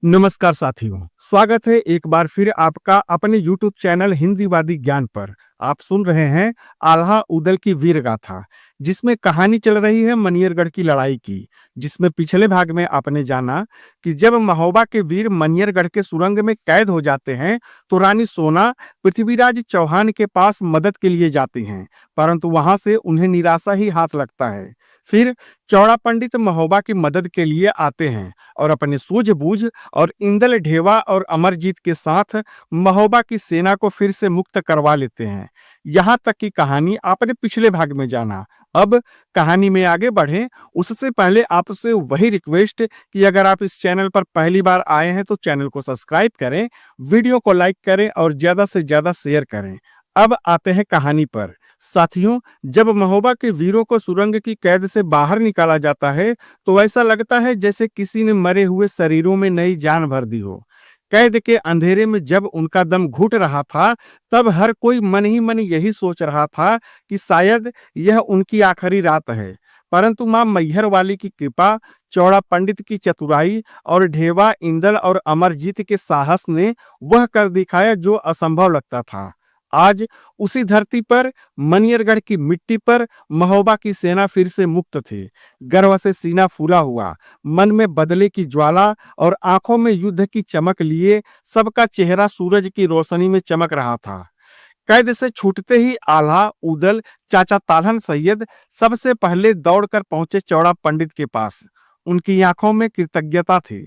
नमस्कार साथियों, स्वागत है एक बार फिर आपका अपने YouTube चैनल हिंदीवादी ज्ञान पर। आप सुन रहे हैं आल्हा उदल की वीर गाथा, जिसमें कहानी चल रही है मनियरगढ़ की लड़ाई की। जिसमें पिछले भाग में आपने जाना कि जब महोबा के वीर मनियरगढ़ के सुरंग में कैद हो जाते हैं, तो रानी सोना पृथ्वीराज चौहान के पास मदद के लिए जाती हैं, परंतु वहां से उन्हें निराशा ही हाथ लगता है। फिर चौड़ा पंडित महोबा की मदद के लिए आते हैं और अपने सूझबूझ और इंदल ढेवा और अमरजीत के साथ महोबा की सेना को फिर से मुक्त करवा लेते हैं। यहाँ तक की कहानी आपने पिछले भाग में जाना। अब कहानी में आगे बढ़ें उससे पहले आपसे वही रिक्वेस्ट कि अगर आप इस चैनल पर पहली बार आए हैं तो चैनल को सब्सक्राइब करें, वीडियो को लाइक करें और ज्यादा से ज्यादा शेयर करें। अब आते हैं कहानी पर। साथियों, जब महोबा के वीरों को सुरंग की कैद से बाहर निकाला जाता है, तो ऐसा लगता है जैसे किसी ने मरे हुए शरीरों में नई जान भर दी हो। कैद के अंधेरे में जब उनका दम घुट रहा था, तब हर कोई मन ही मन यही सोच रहा था कि शायद यह उनकी आखिरी रात है। परंतु मां मैहर वाली की कृपा, चौड़ा पंडित की चतुराई और ढेवा, इंदल और अमरजीत के साहस ने वह कर दिखाया जो असंभव लगता था। आज उसी धरती पर, मनियरगढ़ की मिट्टी पर, महोबा की सेना फिर से मुक्त थी। गर्व से सीना फूला हुआ, मन में बदले की ज्वाला और आंखों में युद्ध की चमक लिए सबका चेहरा सूरज की रोशनी में चमक रहा था। कैद से छूटते ही आल्हा उदल, चाचा तालहन सैयद सबसे पहले दौड़कर पहुंचे चौड़ा पंडित के पास। उनकी आंखों में कृतज्ञता थी।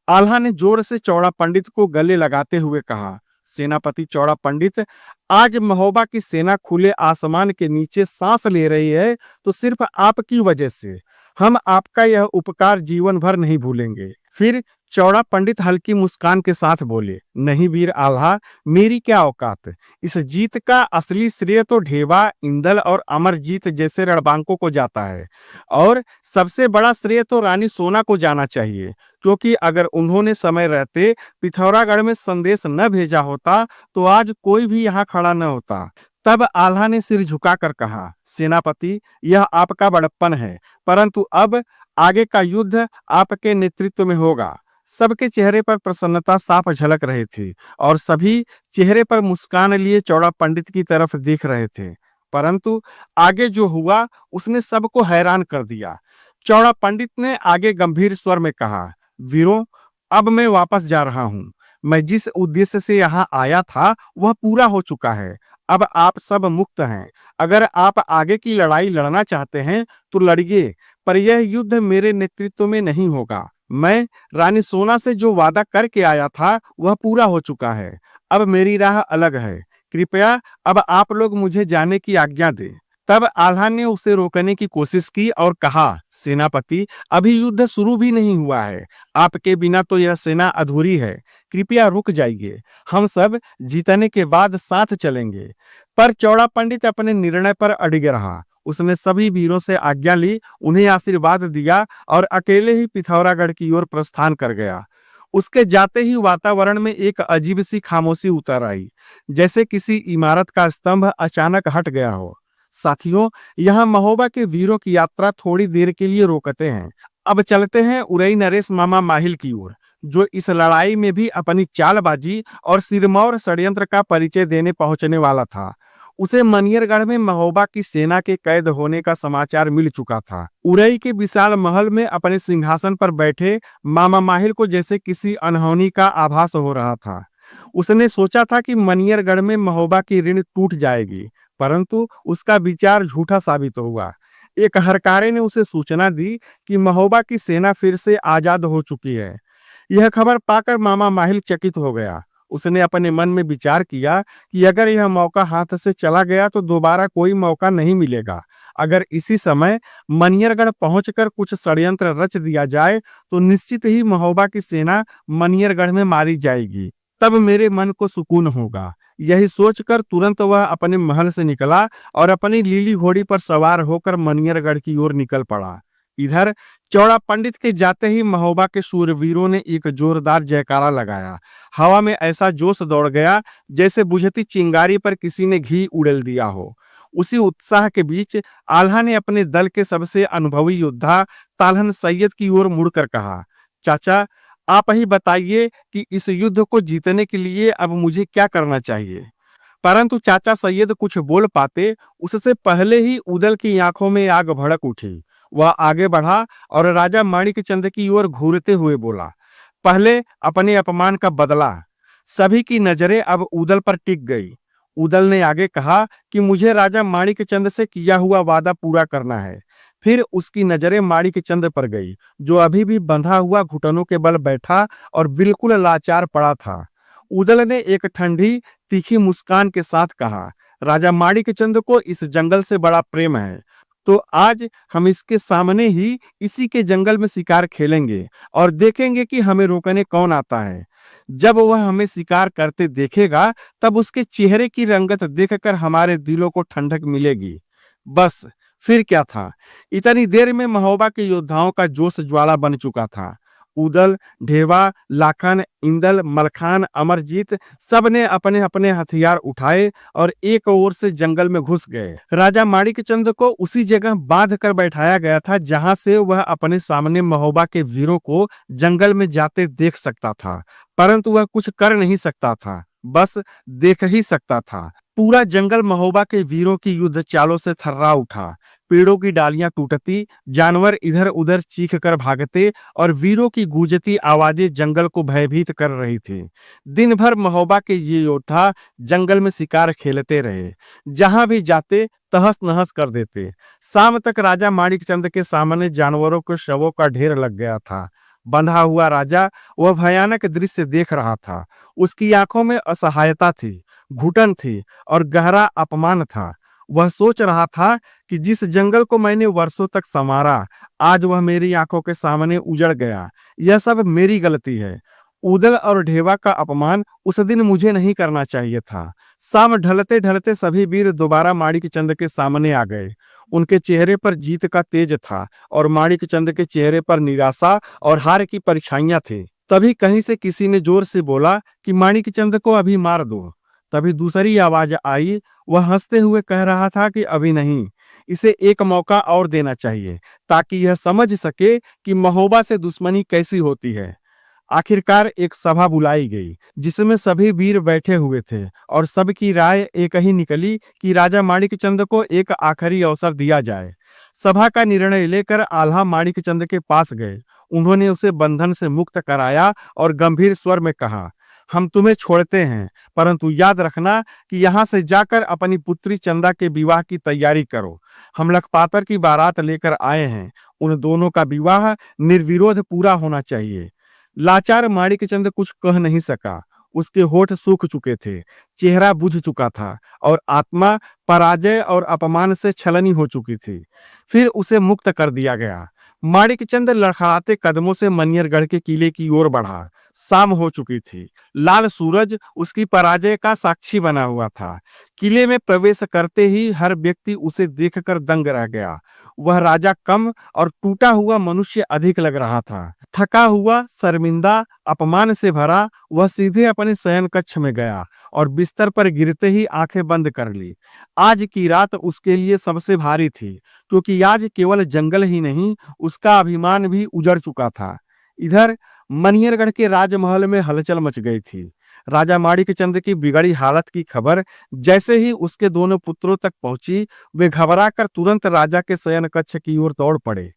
आल्हा ने जोर से चौड़ा पंडित को गले लगाते हुए कहा, सेनापति चौड़ा पंडित, आज महोबा की सेना खुले आसमान के नीचे सांस ले रही है तो सिर्फ आपकी वजह से। हम आपका यह उपकार जीवन भर नहीं भूलेंगे। फिर चौड़ा पंडित हल्की मुस्कान के साथ बोले, नहीं वीर आल्हा, मेरी क्या औकात। इस जीत का असली श्रेय तो ढेवा, इंदल और अमरजीत जैसे रणबांकों को जाता है, और सबसे बड़ा श्रेय तो रानी सोना को जाना चाहिए, क्योंकि अगर उन्होंने समय रहते पिथौरागढ़ में संदेश न भेजा होता तो आज कोई भी यहाँ खड़ा न होता। तब आल्हा ने सिर झुकाकर कहा, सेनापति, यह आपका बड़प्पन है, परंतु अब आगे का युद्ध आपके नेतृत्व में होगा। सबके चेहरे पर प्रसन्नता साफ झलक रही थी और सभी चेहरे पर मुस्कान लिए चौड़ा पंडित की तरफ देख रहे थे। परंतु आगे जो हुआ उसने सबको हैरान कर दिया। चौड़ा पंडित ने आगे गंभीर स्वर में कहा, वीरों, अब मैं वापस जा रहा हूँ। मैं जिस उद्देश्य से यहाँ आया था वह पूरा हो चुका है। अब आप सब मुक्त हैं। अगर आप आगे की लड़ाई लड़ना चाहते हैं तो लड़िए, पर यह युद्ध मेरे नेतृत्व में नहीं होगा। मैं रानी सोना से जो वादा करके आया था वह पूरा हो चुका है। अब मेरी राह अलग है। कृपया अब आप लोग मुझे जाने की आज्ञा दें। तब आल्हा ने उसे रोकने की कोशिश की और कहा, सेनापति, अभी युद्ध शुरू भी नहीं हुआ है। आपके बिना तो यह सेना अधूरी है। कृपया रुक जाइए। हम सब जीतने के बाद साथ चलेंगे। पर चौड़ा पंडित अपने निर्णय पर अड़िग रहा। उसने सभी वीरों से आज्ञा ली, उन्हें आशीर्वाद दिया और अकेले ही पिथौरागढ़ की ओर प्रस्थान कर गया। उसके जाते ही वातावरण में एक अजीब सी खामोशी उतर आई, जैसे किसी इमारत का स्तंभ अचानक हट गया हो। साथियों, यहाँ महोबा के वीरों की यात्रा थोड़ी देर के लिए रोकते हैं। अब चलते हैं उरई नरेश मामा माहिल की ओर, जो इस लड़ाई में भी अपनी चालबाजी और सिरमौर षड्यंत्र का परिचय देने पहुंचने वाला था। उसे मनियरगढ़ में महोबा की सेना के कैद होने का समाचार मिल चुका था। उरई के विशाल महल में अपने सिंहासन पर बैठे मामा माहिल को जैसे किसी अनहोनी का आभास हो रहा था। उसने सोचा था कि मनियरगढ़ में महोबा की ऋण टूट जाएगी, परंतु उसका विचार झूठा साबित हुआ। एक हरकारे ने उसे सूचना दी कि महोबा की सेना फिर से आजाद हो चुकी है। यह खबर पाकर मामा माहिल चकित हो गया। उसने अपने मन में विचार किया कि अगर यह मौका हाथ से चला गया तो दोबारा कोई मौका नहीं मिलेगा। अगर इसी समय मनियरगढ़ पहुंचकर कुछ षड्यंत्र रच दिया जाए तो निश्चित ही महोबा की सेना मनियरगढ़ में मारी जाएगी। तब मेरे मन को सुकून होगा। यही सोचकर तुरंत वह अपने महल से निकला और अपनी लीली घोड़ी पर सवार होकर मनियरगढ़ की ओर निकल पड़ा। इधर चौड़ा पंडित के जाते ही महोबा के शूरवीरों ने एक जोरदार जयकारा लगाया। हवा में ऐसा जोश दौड़ गया जैसे बुझती चिंगारी पर किसी ने घी उड़ेल दिया हो। उसी उत्साह के बीच आल्हा ने अपने दल के सबसे अनुभवी योद्धा तालहन सैयद की ओर मुड़कर कहा, चाचा, आप ही बताइए कि इस युद्ध को जीतने के लिए अब मुझे क्या करना चाहिए। परंतु चाचा सैयद कुछ बोल पाते उससे पहले ही उदल की आंखों में आग भड़क उठी। वह आगे बढ़ा और राजा माणिकचंद की ओर घूरते हुए बोला, पहले अपने अपमान का बदला। सभी की नजरें अब उदल पर टिक गई। उदल ने आगे कहा कि मुझे राजा माणिकचंद से किया हुआ वादा पूरा करना है। फिर उसकी नजरें माणिकचंद पर गई, जो अभी भी बंधा हुआ घुटनों के बल बैठा और बिल्कुल लाचार पड़ा था। उदल ने एक ठंडी तीखी मुस्कान के साथ कहा, राजा माणिकचंद को इस जंगल से बड़ा प्रेम है, तो आज हम इसके सामने ही इसी के जंगल में शिकार खेलेंगे और देखेंगे कि हमें रोकने कौन आता है। जब वह हमें शिकार करते देखेगा, तब उसके चेहरे की रंगत देखकर हमारे दिलों को ठंडक मिलेगी। बस फिर क्या था। इतनी देर में महोबा के योद्धाओं का जोश ज्वाला बन चुका था। उदल, ढेवा, लाखन, इंदल, मलखान, अमरजीत सब ने अपने अपने हथियार उठाए और एक ओर से जंगल में घुस गए। राजा माणिकचंद को उसी जगह बांध कर बैठाया गया था जहां से वह अपने सामने महोबा के वीरों को जंगल में जाते देख सकता था, परंतु वह कुछ कर नहीं सकता था, बस देख ही सकता था। पूरा जंगल महोबा के वीरों की युद्ध चालों से थर्रा उठा। पेड़ों की डालियां टूटती, जानवर इधर उधर चीख कर भागते और वीरों की गूंजती आवाजें जंगल को भयभीत कर रही थी। दिन भर महोबा के ये योद्धा जंगल में शिकार खेलते रहे, जहां भी जाते तहस नहस कर देते। शाम तक राजा माणिकचंद के सामने जानवरों के शवों का ढेर लग गया था। बंधा हुआ राजा वह भयानक दृश्य देख रहा था। उसकी आंखों में असहायता थी, घुटन थी और गहरा अपमान था। वह सोच रहा था कि जिस जंगल को मैंने वर्षों तक संवारा, आज वह मेरी आंखों के सामने उजड़ गया। यह सब मेरी गलती है। उदल और ढेवा का अपमान उस दिन मुझे नहीं करना चाहिए था। शाम ढलते ढलते सभी वीर दोबारा माणिकचंद के सामने आ गए। उनके चेहरे पर जीत का तेज था और माणिकचंद के चेहरे पर निराशा और हार की परछाइयां थी। तभी कहीं से किसी ने जोर से बोला कि माणिकचंद को अभी मार दो। तभी दूसरी आवाज आई। वह हंसते हुए कह रहा था कि अभी नहीं, इसे एक मौका और देना चाहिए, ताकि यह समझ सके कि महोबा से दुश्मनी कैसी होती है। आखिरकार एक सभा बुलाई गई, जिसमें सभी वीर बैठे हुए थे और सबकी राय एक ही निकली कि राजा माणिकचंद को एक आखिरी अवसर दिया जाए। सभा का निर्णय लेकर आल्हा माणिकचंद के पास गए। उन्होंने उसे बंधन से मुक्त कराया और गंभीर स्वर में कहा, हम तुम्हें छोड़ते हैं, परंतु याद रखना कि यहाँ से जाकर अपनी पुत्री चंदा के विवाह की तैयारी करो। हम लखपातर की बारात लेकर आए हैं। उन दोनों का विवाह निर्विरोध पूरा होना चाहिए। लाचार माणिकचंद कुछ कह नहीं सका। उसके होठ सूख चुके थे, चेहरा बुझ चुका था और आत्मा पराजय और अपमान से छलनी हो चुकी थी। फिर उसे मुक्त कर दिया गया। माणिकचंद लड़खड़ाते कदमों से मनियरगढ़ के किले की ओर बढ़ा। शाम हो चुकी थी। लाल सूरज उसकी पराजय का साक्षी बना हुआ था। किले में प्रवेश करते ही हर व्यक्ति उसे देखकर दंग रह गया। वह राजा कम और टूटा हुआ मनुष्य अधिक लग रहा था। थका हुआ, शर्मिंदा, अपमान से भरा, वह सीधे अपने शयन कक्ष में गया और बिस्तर पर गिरते ही आंखें बंद कर ली। आज की रात उसके लिए सबसे भारी थी, क्योंकि आज केवल जंगल ही नहीं, उसका अभिमान भी उजड़ चुका था। इधर मनियरगढ़ के राजमहल में हलचल मच गई थी। राजा माणिकचंद की बिगड़ी हालत की खबर जैसे ही उसके दोनों पुत्रों तक पहुंची, वे घबराकर तुरंत राजा के शयन कक्ष की ओर दौड़ पड़े।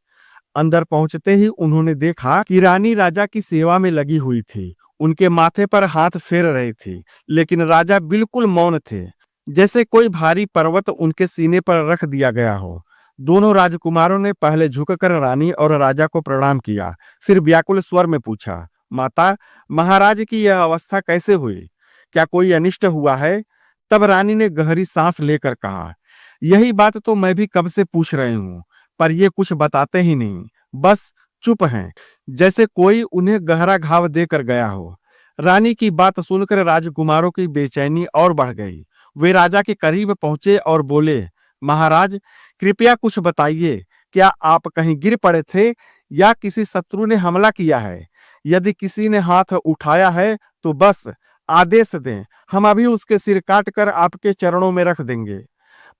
अंदर पहुंचते ही उन्होंने देखा कि रानी राजा की सेवा में लगी हुई थी। उनके माथे पर हाथ फेर रही थी, लेकिन राजा बिल्कुल मौन थे, जैसे कोई भारी पर्वत उनके सीने पर रख दिया गया हो। दोनों राजकुमारों ने पहले झुककर रानी और राजा को प्रणाम किया, फिर व्याकुल स्वर में पूछा, माता, महाराज की यह अवस्था कैसे हुई? क्या कोई अनिष्ट हुआ है? तब रानी ने गहरी सांस लेकर कहा, यही बात तो मैं भी कब से पूछ रही हूँ, पर ये कुछ बताते ही नहीं, बस चुप हैं, जैसे कोई उन्हें गहरा घाव देकर गया हो। रानी की बात सुनकर राजकुमारों की बेचैनी और बढ़ गई। वे राजा के करीब पहुंचे और बोले, महाराज, कृपया कुछ बताइए, क्या आप कहीं गिर पड़े थे या किसी शत्रु ने हमला किया है? यदि किसी ने हाथ उठाया है तो बस आदेश दें, हम अभी उसके सिर काटकर आपके चरणों में रख देंगे।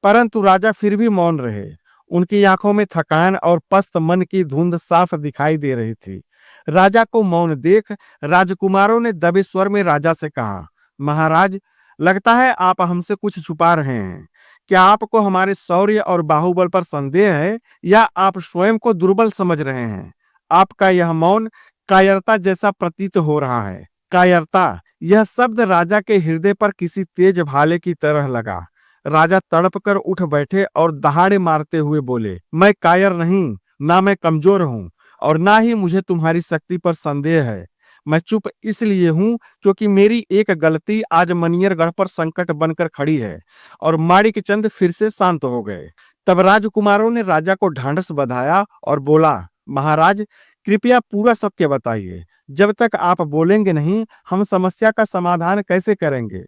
परंतु राजा फिर भी मौन रहे। उनकी आंखों में थकान और पस्त मन की धुंध साफ दिखाई दे रही थी। राजा को मौन देख राजकुमारों ने दबे स्वर में राजा से कहा, महाराज, लगता है आप हमसे कुछ छुपा रहे हैं। क्या आपको हमारे शौर्य और बाहुबल पर संदेह है या आप स्वयं को दुर्बल समझ रहे हैं? आपका यह मौन कायरता जैसा प्रतीत हो रहा है। कायरता, यह शब्द राजा के हृदय पर किसी तेज भाले की तरह लगा। राजा तड़प कर उठ बैठे और दहाड़े मारते हुए बोले, मैं कायर नहीं, ना मैं कमजोर हूं और ना ही मुझे तुम्हारी शक्ति पर संदेह है। मैं चुप इसलिए हूं क्योंकि मेरी एक गलती आज मनियरगढ़ पर संकट बनकर खड़ी है। और माणिक चंद फिर से शांत हो गए। तब राजकुमारों ने राजा को ढांढस बंधाया और बोला, महाराज, कृपया पूरा सत्य बताइए। जब तक आप बोलेंगे नहीं, हम समस्या का समाधान कैसे करेंगे?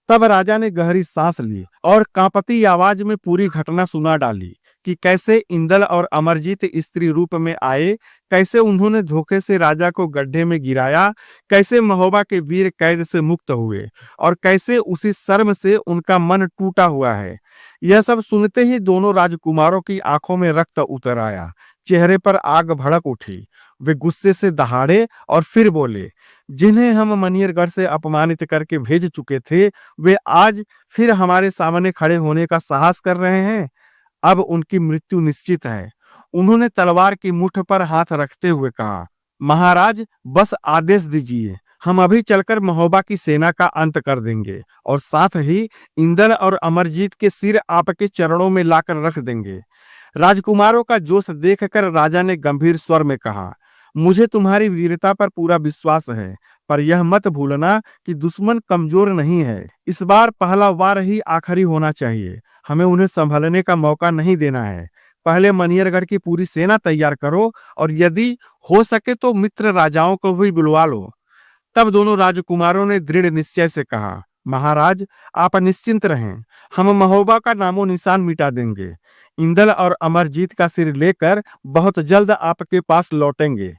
तब राजा ने गहरी सांस ली और कांपती आवाज में पूरी घटना सुना डाली कि कैसे इंदल और अमरजीत स्त्री रूप में आए, कैसे उन्होंने धोखे से राजा को गड्ढे में गिराया, कैसे महोबा के वीर कैद से मुक्त हुए और कैसे उसी शर्म से उनका मन टूटा हुआ है। यह सब सुनते ही दोनों राजकुमारों की आंखों में रक्त उतर आया, चेहरे पर आग भड़क उठी। वे गुस्से से दहाड़े और फिर बोले, जिन्हें हम मनियरगढ़ से अपमानित करके भेज चुके थे, वे आज फिर हमारे सामने खड़े होने का साहस कर रहे हैं। अब उनकी मृत्यु निश्चित है। उन्होंने तलवार की मुठ पर हाथ रखते हुए कहा, महाराज, बस आदेश दीजिए, हम अभी चलकर महोबा की सेना का अंत कर देंगे और साथ ही इंदल और अमरजीत के सिर आपके चरणों में लाकर रख देंगे। राजकुमारों का जोश देखकर राजा ने गंभीर स्वर में कहा, मुझे तुम्हारी वीरता पर पूरा विश्वास है, पर यह मत भूलना कि दुश्मन कमजोर नहीं है। इस बार पहला वार ही आखिरी होना चाहिए। हमें उन्हें संभलने का मौका नहीं देना है। पहले मनियरगढ़ की पूरी सेना तैयार करो और यदि हो सके तो मित्र राजाओं को भी बुलवा लो। तब दोनों राजकुमारों ने दृढ़ निश्चय से कहा, महाराज, आप निश्चिंत रहें, हम महोबा का नामो निशान मिटा देंगे। इंदल और अमरजीत का सिर लेकर बहुत जल्द आपके पास लौटेंगे।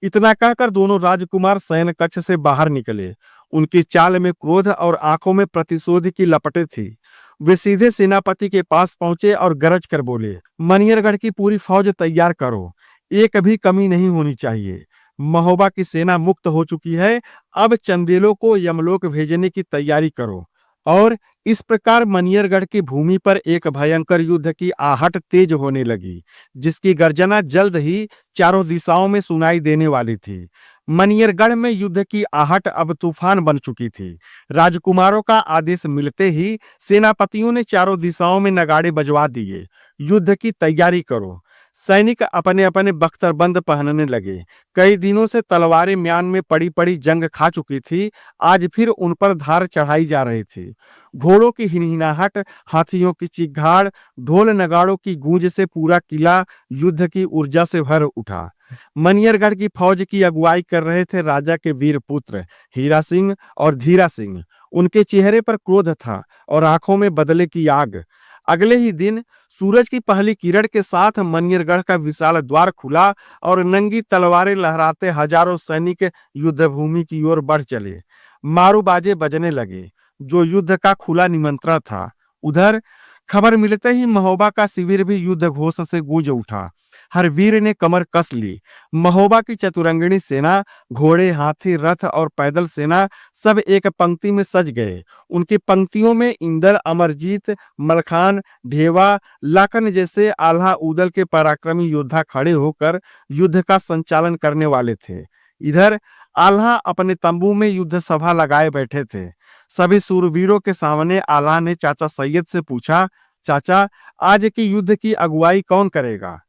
इतना कहकर दोनों राजकुमार शयन कक्ष से बाहर निकले। उनकी चाल में क्रोध और आंखों में प्रतिशोध की लपटें थी। वे सीधे सेनापति के पास पहुंचे और गरज कर बोले, मनियरगढ़ की पूरी फौज तैयार करो, एक भी कमी नहीं होनी चाहिए। महोबा की सेना मुक्त हो चुकी है। अब चंदेलों को यमलोक भेजने की तैयारी करो। और इस प्रकार मनियरगढ़ की भूमि पर एक भयंकर युद्ध की आहट तेज होने लगी, जिसकी गर्जना जल्द ही चारों दिशाओं में सुनाई देने वाली थी। मनियरगढ़ में युद्ध की आहट अब तूफान बन चुकी थी। राजकुमारों का आदेश मिलते ही सेनापतियों ने चारों दिशाओं में नगाड़े बजवा दिए, युद्ध की तैयारी करो। सैनिक अपने अपने बख्तरबंद पहनने लगे। कई दिनों से तलवारें म्यान में पड़ी पड़ी जंग खा चुकी थी, आज फिर उन पर धार चढ़ाई जा रही थी। घोड़ों की हिनहिनाहट, हाथियों की चीखगाड़, ढोल नगाड़ों की गूंज से पूरा किला युद्ध की ऊर्जा से भर उठा। मनियरगढ़ की फौज की अगुवाई कर रहे थे राजा के वीर पुत्र हीरा सिंह और धीरा सिंह। उनके चेहरे पर क्रोध था और आंखों में बदले की आग। अगले ही दिन सूरज की पहली किरण के साथ मनियरगढ़ का विशाल द्वार खुला और नंगी तलवारें लहराते हजारों सैनिक युद्ध भूमि की ओर बढ़ चले। मारू बाजे बजने लगे, जो युद्ध का खुला निमंत्रण था। उधर खबर मिलते ही महोबा का शिविर भी युद्ध घोष से गूंज उठा। हर वीर ने कमर कस ली। महोबा की चतुरंगिणी सेना, घोड़े, हाथी, रथ और पैदल सेना सब एक पंक्ति में सज गए। उनकी पंक्तियों में इंदल, अमरजीत, मलखान, ढेवा, लाकन जैसे आल्हा उदल के पराक्रमी योद्धा खड़े होकर युद्ध का संचालन करने वाले थे। इधर आल्हा अपने तंबू में युद्ध सभा लगाए बैठे थे। सभी सूरवीरों के सामने आल्हा ने चाचा सैयद से पूछा, चाचा, आज की युद्ध की अगुवाई कौन करेगा?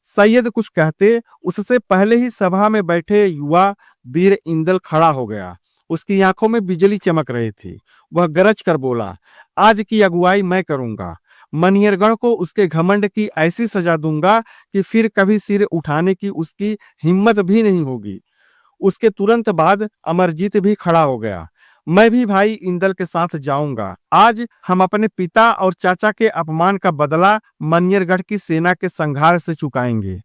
सैयद कुछ कहते उससे पहले ही सभा में बैठे युवा वीर इंदल खड़ा हो गया। उसकी आंखों में बिजली चमक रही थी। वह गरज कर बोला, आज की अगुवाई मैं करूंगा। मनियरगढ़ को उसके घमंड की ऐसी सजा दूंगा कि फिर कभी सिर उठाने की उसकी हिम्मत भी नहीं होगी। उसके तुरंत बाद अमरजीत भी खड़ा हो गया। मैं भी भाई इंदल के साथ जाऊंगा। आज हम अपने पिता और चाचा के अपमान का बदला मनियरगढ़ की सेना के संघार से चुकाएंगे।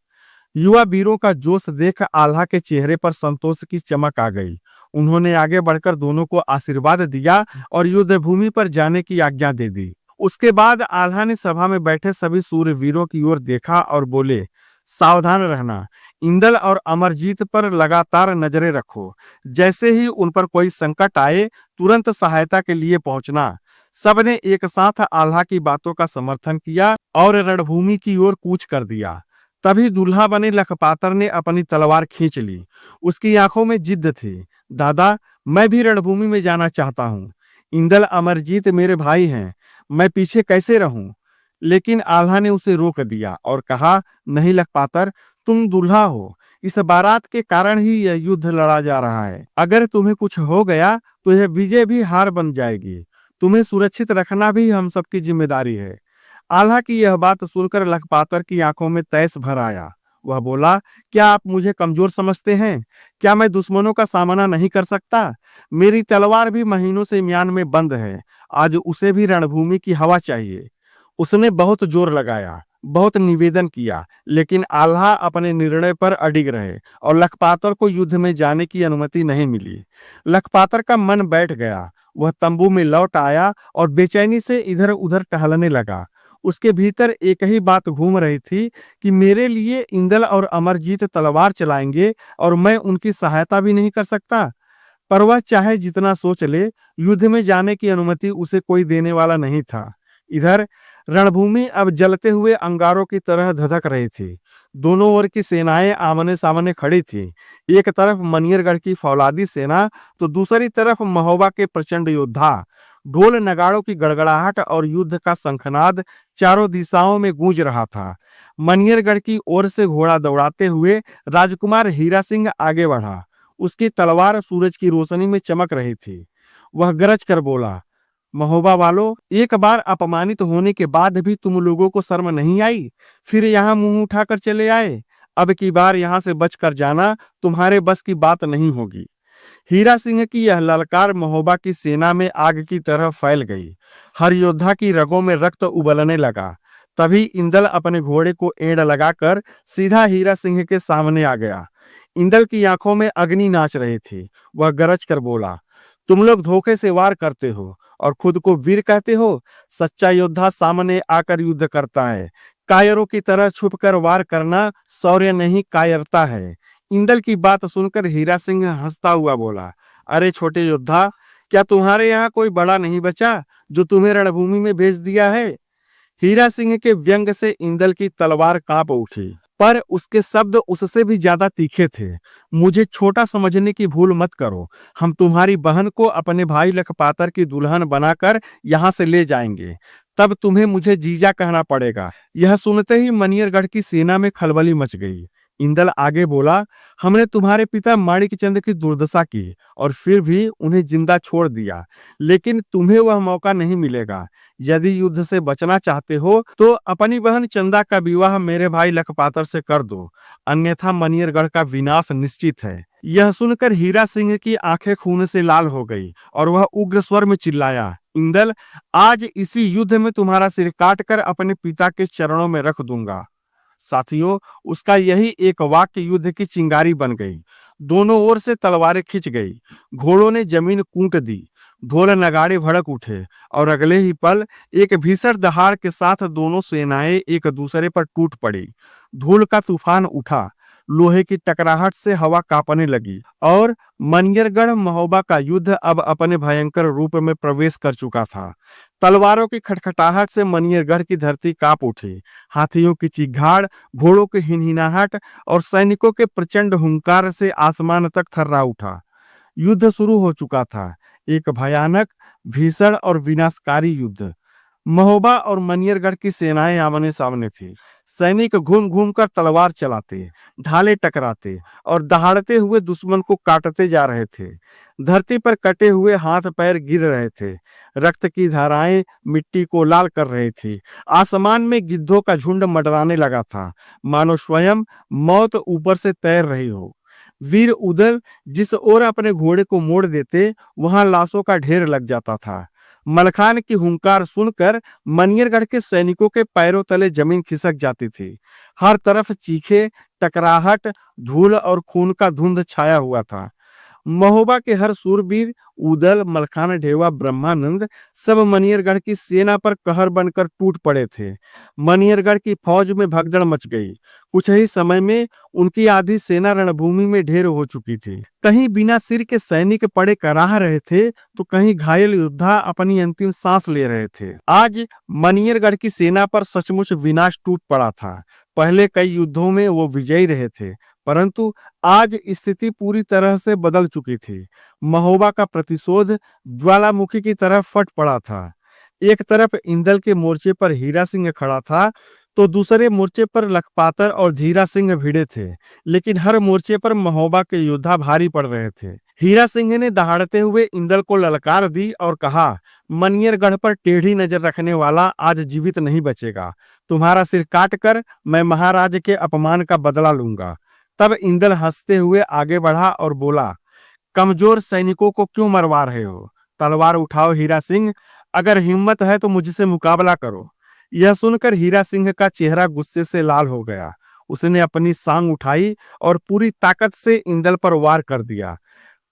युवा वीरों का जोश देख आल्हा के चेहरे पर संतोष की चमक आ गई। उन्होंने आगे बढ़कर दोनों को आशीर्वाद दिया और युद्ध भूमि पर जाने की आज्ञा दे दी। उसके बाद आल्हा ने सभा में बैठे सभी सूरवीरों की ओर देखा और बोले, सावधान रहना, इंदल और अमरजीत पर लगातार नजरें रखो। जैसे ही उन पर कोई संकट आए, तुरंत सहायता के लिए पहुंचना। सबने एक साथ आल्हा की बातों का समर्थन किया और रणभूमि की ओर कूच कर दिया। तभी दूल्हा बने लखपातर ने अपनी तलवार खींच ली। उसकी आंखों में जिद्द थी। दादा, मैं भी रणभूमि में जाना चाहता हूँ। इंदल अमरजीत मेरे भाई हैं, मैं पीछे कैसे रहूं? लेकिन आल्हा ने उसे रोक दिया और कहा, नहीं लखपातर, तुम दूल्हा हो। इस बारात के कारण ही यह युद्ध लड़ा जा रहा है। अगर तुम्हें कुछ हो गया तो यह विजय भी हार बन जाएगी। तुम्हें सुरक्षित रखना भी हम सबकी जिम्मेदारी है। आल्हा की यह बात सुनकर लखपातर की आंखों में तैस भर आया। वह बोला, क्या आप मुझे कमजोर समझते हैं? क्या मैं दुश्मनों का सामना नहीं कर सकता? मेरी तलवार भी महीनों से म्यान में बंद है। आज उसे भी रणभूमि की हवा चाहिए। उसने बहुत जोर लगाया, बहुत निवेदन किया, लेकिन आल्हा अपने निर्णय पर अडिग रहे और लखपातर को युद्ध में जाने की अनुमति नहीं मिली। लखपातर का मन बैठ गया। वह तंबू में लौट आया और बेचैनी से इधर उधर टहलने लगा। उसके भीतर एक ही बात घूम रही थी कि मेरे लिए इंदल और अमरजीत तलवार चलाएंगे और मैं उनकी सहायता भी नहीं कर सकता। पर वह चाहे जितना सोच ले, युद्ध में जाने की अनुमति उसे कोई देने वाला नहीं था। इधर रणभूमि अब जलते हुए अंगारों की तरह धधक रही थी। दोनों ओर की सेनाएं आमने सामने खड़ी थी। एक तरफ मनियरगढ़ की फौलादी सेना तो दूसरी तरफ महोबा के प्रचंड योद्धा। ढोल नगाड़ों की गड़गड़ाहट और युद्ध का शंखनाद चारों दिशाओं में गूंज रहा था। मनियरगढ़ की ओर से घोड़ा दौड़ाते हुए राजकुमार हीरा सिंह आगे बढ़ा। उसकी तलवार सूरज की रोशनी में चमक रही थी। वह गरज कर बोला, महोबा वालों, एक बार अपमानित होने के बाद भी तुम लोगों को शर्म नहीं आई? फिर यहाँ मुंह उठाकर चले आए। अब की बार यहाँ से बचकर जाना तुम्हारे बस की बात नहीं होगी। हीरा सिंह की यह ललकार महोबा की सेना में आग की तरह फैल गई। हर योद्धा की रगों में रक्त उबलने लगा। तभी इंदल अपने घोड़े को एड़ लगाकर सीधा हीरा सिंह के सामने आ गया। इंदल की आंखों में अग्नि नाच रही थी। वह गरज कर बोला, तुम लोग धोखे से वार करते हो और खुद को वीर कहते हो। सच्चा योद्धा सामने आकर युद्ध करता है। कायरों की तरह छुपकर वार करना शौर्य नहीं, कायरता है। इंदल की बात सुनकर हीरा सिंह हंसता हुआ बोला, अरे छोटे योद्धा, क्या तुम्हारे यहाँ कोई बड़ा नहीं बचा जो तुम्हें रणभूमि में भेज दिया है? हीरा सिंह के व्यंग से इंदल की तलवार कांप उठी, पर उसके शब्द उससे भी ज्यादा तीखे थे। मुझे छोटा समझने की भूल मत करो। हम तुम्हारी बहन को अपने भाई लखपातर की दुल्हन बनाकर यहाँ से ले जाएंगे। तब तुम्हें मुझे जीजा कहना पड़ेगा। यह सुनते ही मनियरगढ़ की सेना में खलबली मच गई। इंदल आगे बोला, हमने तुम्हारे पिता माणिकचंद की दुर्दशा की और फिर भी उन्हें जिंदा छोड़ दिया, लेकिन तुम्हें वह मौका नहीं मिलेगा। यदि युद्ध से बचना चाहते हो तो अपनी बहन चंदा का विवाह मेरे भाई लखपातर से कर दो, अन्यथा मनियरगढ़ का विनाश निश्चित है। यह सुनकर हीरा सिंह की आंखें खून से लाल हो गई और वह उग्र स्वर में चिल्लाया, इंदल, आज इसी युद्ध में तुम्हारा सिर काटकर अपने पिता के चरणों में रख दूंगा। साथियों, उसका यही एक वाक्य युद्ध की चिंगारी बन गई। दोनों ओर से तलवारें खिंच गई। घोड़ों ने जमीन कूट दी। ढोल नगाड़े भड़क उठे और अगले ही पल एक भीषण दहाड़ के साथ दोनों सेनाएं एक दूसरे पर टूट पड़ी। धूल का तूफान उठा। लोहे की टकराहट से हवा कांपने लगी और मनियरगढ़ महोबा का युद्ध अब अपने भयंकर रूप में प्रवेश कर चुका था। तलवारों की खटखटाहट से मनियरगढ़ की धरती कांप उठी। हाथियों की चीघाड़, घोड़ों की हिनहिनाहट और सैनिकों के प्रचंड हुंकार से आसमान तक थर्रा उठा। युद्ध शुरू हो चुका था, एक भयानक, भीषण और विनाशकारी युद्ध। महोबा और मनियरगढ़ की सेनाएं आमने सामने थी। सैनिक घूम घूम कर तलवार चलाते, ढाले टकराते और दहाड़ते हुए दुश्मन को काटते जा रहे थे। धरती पर कटे हुए हाथ पैर गिर रहे थे। रक्त की धाराएं मिट्टी को लाल कर रही थी। आसमान में गिद्धों का झुंड मंडराने लगा था, मानो स्वयं मौत ऊपर से तैर रही हो। वीर उदल जिस ओर अपने घोड़े को मोड़ देते, वहां लाशों का ढेर लग जाता था। मलखान की हुंकार सुनकर मनियरगढ़ के सैनिकों के पैरों तले जमीन खिसक जाती थी। हर तरफ चीखे, टकराहट, धूल और खून का धुंध छाया हुआ था। महोबा के हर सूरवीर उदल, मलखान ढेवा, ब्रह्मानंद सब मनियरगढ़ की सेना पर कहर बनकर टूट पड़े थे। मनियरगढ़ की फौज में भगदड़ मच गई। कुछ ही समय में उनकी आधी सेना रणभूमि में ढेर हो चुकी थी। कहीं बिना सिर के सैनिक पड़े कराह रहे थे, तो कहीं घायल योद्धा अपनी अंतिम सांस ले रहे थे। आज मनियरगढ़ की सेना पर सचमुच विनाश टूट पड़ा था। पहले कई युद्धों में वो विजयी रहे थे, परंतु आज स्थिति पूरी तरह से बदल चुकी थी। महोबा का प्रतिशोध ज्वालामुखी की तरह फट पड़ा था। एक तरफ इंदल के मोर्चे पर हीरा सिंह खड़ा था, तो दूसरे मोर्चे पर लखपातर और धीरा सिंह भिड़े थे। लेकिन हर मोर्चे पर महोबा के योद्धा भारी पड़ रहे थे। हीरा सिंह ने दहाड़ते हुए इंदल को ललकार दी और कहा, मनियरगढ़ पर टेढ़ी नजर रखने वाला आज जीवित नहीं बचेगा। तुम्हारा सिर काट कर मैं महाराज के अपमान का बदला लूंगा। तब इंदल हंसते हुए आगे बढ़ा और बोला, कमजोर सैनिकों को क्यों मरवा रहे हो? तलवार उठाओ हीरा सिंह, अगर हिम्मत है तो मुझसे मुकाबला करो। यह सुनकर हीरा सिंह का चेहरा गुस्से से लाल हो गया। उसने अपनी सांग उठाई और पूरी ताकत से इंदल पर वार कर दिया,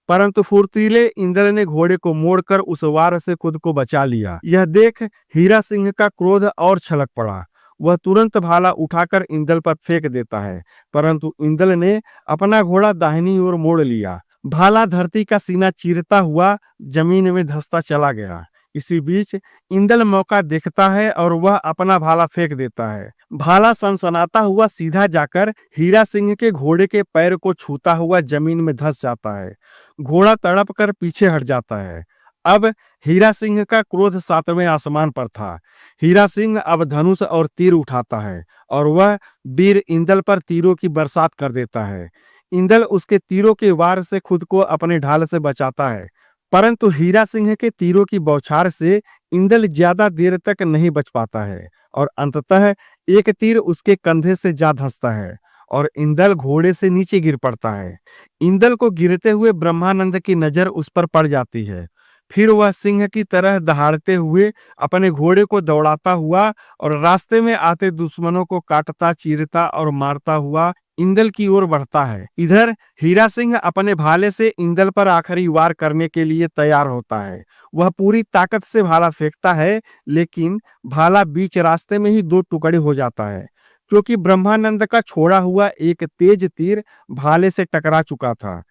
परंतु फुर्तीले इंदल ने घोड़े को मोड़कर उस वार से खुद को बचा लिया। यह देख हीरा सिंह का क्रोध और छलक पड़ा। वह तुरंत भाला उठाकर इंदल पर फेंक देता है, परंतु इंदल ने अपना घोड़ा दाहिनी ओर मोड़ लिया। भाला धरती का सीना चीरता हुआ जमीन में धंसता चला गया। इसी बीच इंदल मौका देखता है और वह अपना भाला फेंक देता है। भाला सनसनाता हुआ सीधा जाकर हीरा सिंह के घोड़े के पैर को छूता हुआ जमीन में धंस जाता है। घोड़ा तड़प कर पीछे हट जाता है। अब हीरा सिंह का क्रोध सातवें आसमान पर था। हीरा सिंह अब धनुष और तीर उठाता है और वह वीर इंदल पर तीरों की बरसात कर देता है। इंदल उसके तीरों के वार से खुद को अपने ढाल से बचाता है, परंतु हीरा सिंह के तीरों की बौछार से इंदल ज्यादा देर तक नहीं बच पाता है और अंततः एक तीर उसके कंधे से जा धंसता है और इंदल घोड़े से नीचे गिर पड़ता है। इंदल को गिरते हुए ब्रह्मानंद की नजर उस पर पड़ जाती है। फिर वह सिंह की तरह दहाड़ते हुए अपने घोड़े को दौड़ाता हुआ और रास्ते में आते दुश्मनों को काटता, चीरता और मारता हुआ इंदल की ओर बढ़ता है। इधर हीरा सिंह अपने भाले से इंदल पर आखिरी वार करने के लिए तैयार होता है। वह पूरी ताकत से भाला फेंकता है, लेकिन भाला बीच रास्ते में ही दो टुकड़े हो जाता है, क्योंकि ब्रह्मानंद का छोड़ा हुआ एक तेज तीर भाले से टकरा चुका था।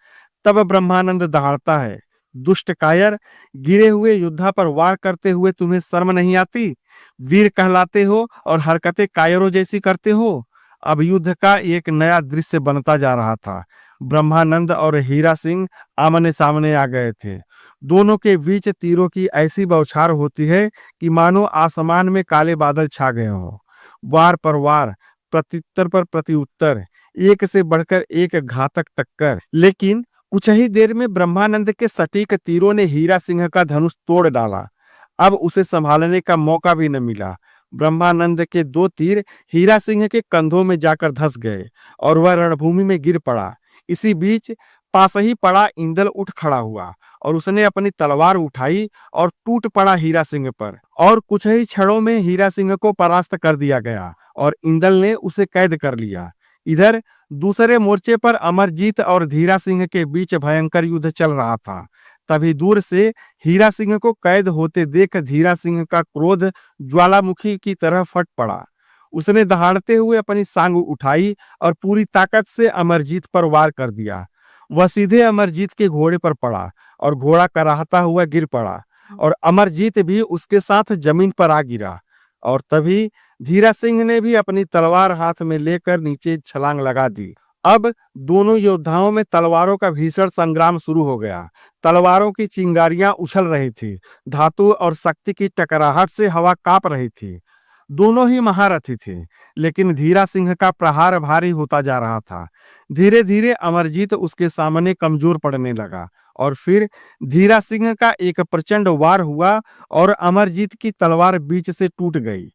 तब ब्रह्मानंद दहाड़ता है, दुष्ट कायर, गिरे हुए योद्धा पर वार करते हुए तुम्हें शर्म नहीं आती? वीर कहलाते हो और हरकतें कायरों जैसी करते हो। अब युद्ध का एक नया दृश्य बनता जा रहा था। ब्रह्मानंद और हीरा सिंह आमने सामने आ गए थे। दोनों के बीच तीरों की ऐसी बौछार होती है कि मानो आसमान में काले बादल छा गए हों। वार पर वार, प्रत्युत्तर पर प्रत्युत्तर, एक से बढ़कर एक घातक टक्कर। लेकिन कुछ ही देर में ब्रह्मानंद के सटीक तीरों ने हीरा सिंह का धनुष तोड़ डाला। अब उसे संभालने का मौका भी न मिला। ब्रह्मानंद के दो तीर हीरा सिंह के कंधों में जाकर धंस गए और वह रणभूमि में गिर पड़ा। इसी बीच पास ही पड़ा इंदल उठ खड़ा हुआ और उसने अपनी तलवार उठाई और टूट पड़ा हीरा सिंह पर, और कुछ ही क्षणों में हीरा सिंह को परास्त कर दिया गया और इंदल ने उसे कैद कर लिया। इधर दूसरे मोर्चे पर अमरजीत और धीरा सिंह के बीच भयंकर युद्ध चल रहा था। तभी दूर से हीरा सिंह को कैद होते देख धीरा सिंह का क्रोध ज्वालामुखी की तरह फट पड़ा। उसने दहाड़ते हुए अपनी सांग उठाई और पूरी ताकत से अमरजीत पर वार कर दिया। वह सीधे अमरजीत के घोड़े पर पड़ा और घोड़ा कराहता हुआ गिर पड़ा और अमरजीत भी उसके साथ जमीन पर आ गिरा। और तभी धीरा सिंह ने भी अपनी तलवार हाथ में लेकर नीचे छलांग लगा दी। अब दोनों योद्धाओं में तलवारों का भीषण संग्राम शुरू हो गया। तलवारों की चिंगारियां उछल रही थी। धातु और शक्ति की टकराहट से हवा कांप रही थी। दोनों ही महारथी थे, लेकिन धीरा सिंह का प्रहार भारी होता जा रहा था। धीरे धीरे अमरजीत उसके सामने कमजोर पड़ने लगा और फिर धीरा सिंह का एक प्रचंड वार हुआ और अमरजीत की तलवार बीच से टूट गई।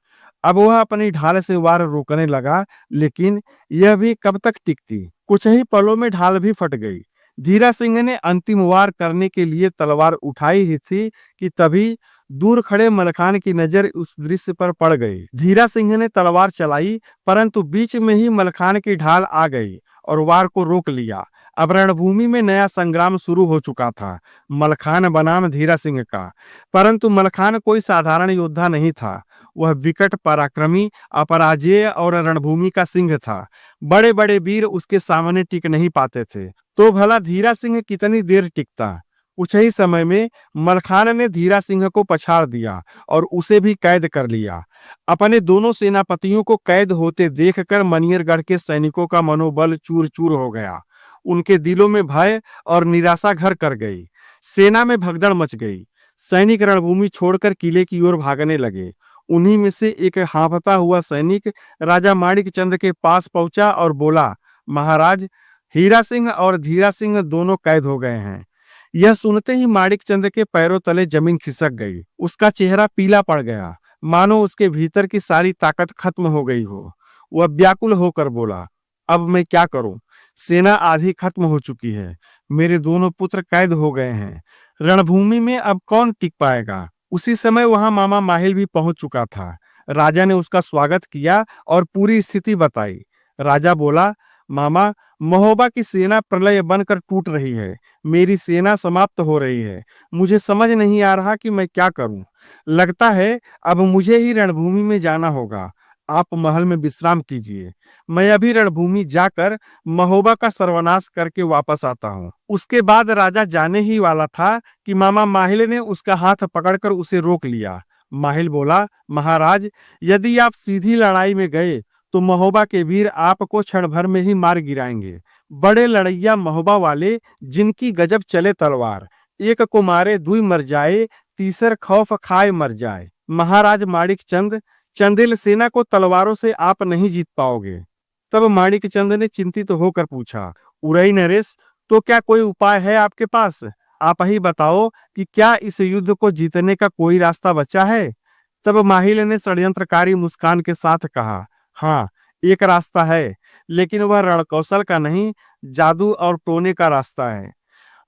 अब वह अपनी ढाल से वार रोकने लगा, लेकिन यह भी कब तक टिकती। कुछ ही पलों में ढाल भी फट गई। धीरा सिंह ने अंतिम वार करने के लिए तलवार उठाई ही थी कि तभी दूर खड़े मलखान की नजर उस दृश्य पर पड़ गई। धीरा सिंह ने तलवार चलाई, परंतु बीच में ही मलखान की ढाल आ गई और वार को रोक लिया। अब रणभूमि में नया संग्राम शुरू हो चुका था, मलखान बनाम धीरा सिंह का। परंतु मलखान कोई साधारण योद्धा नहीं था। वह विकट पराक्रमी, अपराजेय और रणभूमि का सिंह था। बड़े बड़े वीर उसके सामने टिक नहीं पाते थे। तो भला धीरा सिंह कितनी देर टिकता। कुछ ही समय में मलखान ने धीरा सिंह को पछाड़ दिया और उसे भी कैद कर लिया। अपने दोनों सेनापतियों को कैद होते देखकर मनियरगढ़ के सैनिकों का मनोबल चूर चूर हो गया। उनके दिलों में भय और निराशा घर कर गई। सेना में भगदड़ मच गई। सैनिक रणभूमि छोड़कर किले की ओर भागने लगे। उन्हीं में से एक हांफता हुआ सैनिक राजा माणिक चंद के पास पहुंचा और बोला, महाराज, हीरा सिंह और धीरा सिंह दोनों कैद हो गए हैं। यह सुनते ही माणिक चंद के पैरों तले जमीन खिसक गई। उसका चेहरा पीला पड़ गया, मानो उसके भीतर की सारी ताकत खत्म हो गई हो। वह व्याकुल होकर बोला, अब मैं क्या करूं? सेना आधी खत्म हो चुकी है। मेरे दोनों पुत्र कैद हो गए हैं। रणभूमि में अब कौन टिक पाएगा? उसी समय वहां मामा माहिल भी पहुंच चुका था। राजा ने उसका स्वागत किया और पूरी स्थिति बताई। राजा बोला, मामा, महोबा की सेना प्रलय बनकर टूट रही है। मेरी सेना समाप्त हो रही है। मुझे समझ नहीं आ रहा कि मैं क्या करूं। लगता है अब मुझे ही रणभूमि में जाना होगा। आप महल में विश्राम कीजिए। मैं अभी रणभूमि जाकर महोबा का सर्वनाश करके वापस आता हूँ। उसके बाद राजा जाने ही वाला था कि मामा माहिल ने उसका हाथ पकड़कर उसे रोक लिया। माहिल बोला, महाराज, यदि आप सीधी लड़ाई में गए तो महोबा के वीर आपको क्षण भर में ही मार गिराएंगे। बड़े लड़ैया महोबा वाले, जिनकी गजब चले तलवार, एक को मारे दुई मर जाए, तीसर खौफ खाए मर जाए। महाराज माणिक चंद, चंदेल सेना को तलवारों से आप नहीं जीत पाओगे। तब माणिक चंद ने चिंतित होकर पूछा, उरई नरेश, तो क्या कोई उपाय है आपके पास? आप ही बताओ कि क्या इस युद्ध को जीतने का कोई रास्ता बचा है? तब माहिल ने षड्यंत्रकारी मुस्कान के साथ कहा, हाँ, एक रास्ता है, लेकिन वह रणकौशल का नहीं, जादू और टोने का रास्ता है।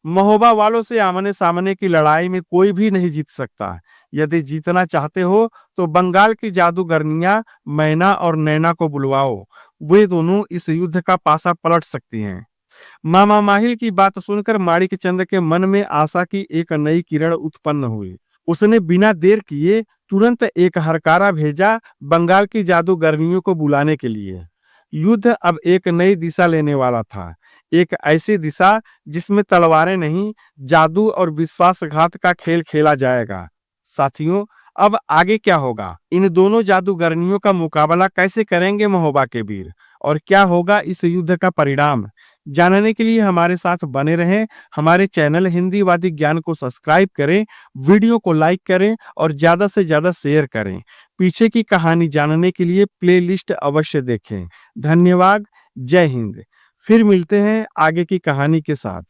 महोबा वालों से आमने सामने की लड़ाई में कोई भी नहीं जीत सकता। यदि जीतना चाहते हो तो बंगाल की जादूगरनियां मैना और नैना को बुलवाओ। वे दोनों इस युद्ध का पासा पलट सकती हैं। मामा माहिल की बात सुनकर माणिक चंद के मन में आशा की एक नई किरण उत्पन्न हुई। उसने बिना देर किए तुरंत एक हरकारा भेजा बंगाल की जादूगरनियों को बुलाने के लिए। युद्ध अब एक नई दिशा लेने वाला था। एक ऐसी दिशा जिसमें तलवारें नहीं, जादू और विश्वासघात का खेल खेला जाएगा। साथियों, अब आगे क्या होगा? इन दोनों जादूगरनियों का मुकाबला कैसे करेंगे महोबा के वीर? और क्या होगा इस युद्ध का परिणाम? जानने के लिए हमारे साथ बने रहें। हमारे चैनल हिंदीवादी ज्ञान को सब्सक्राइब करें, वीडियो को लाइक करें और ज्यादा से ज्यादा शेयर करें। पीछे की कहानी जानने के लिए प्लेलिस्ट अवश्य देखें। धन्यवाद। जय हिंद। फिर मिलते हैं आगे की कहानी के साथ।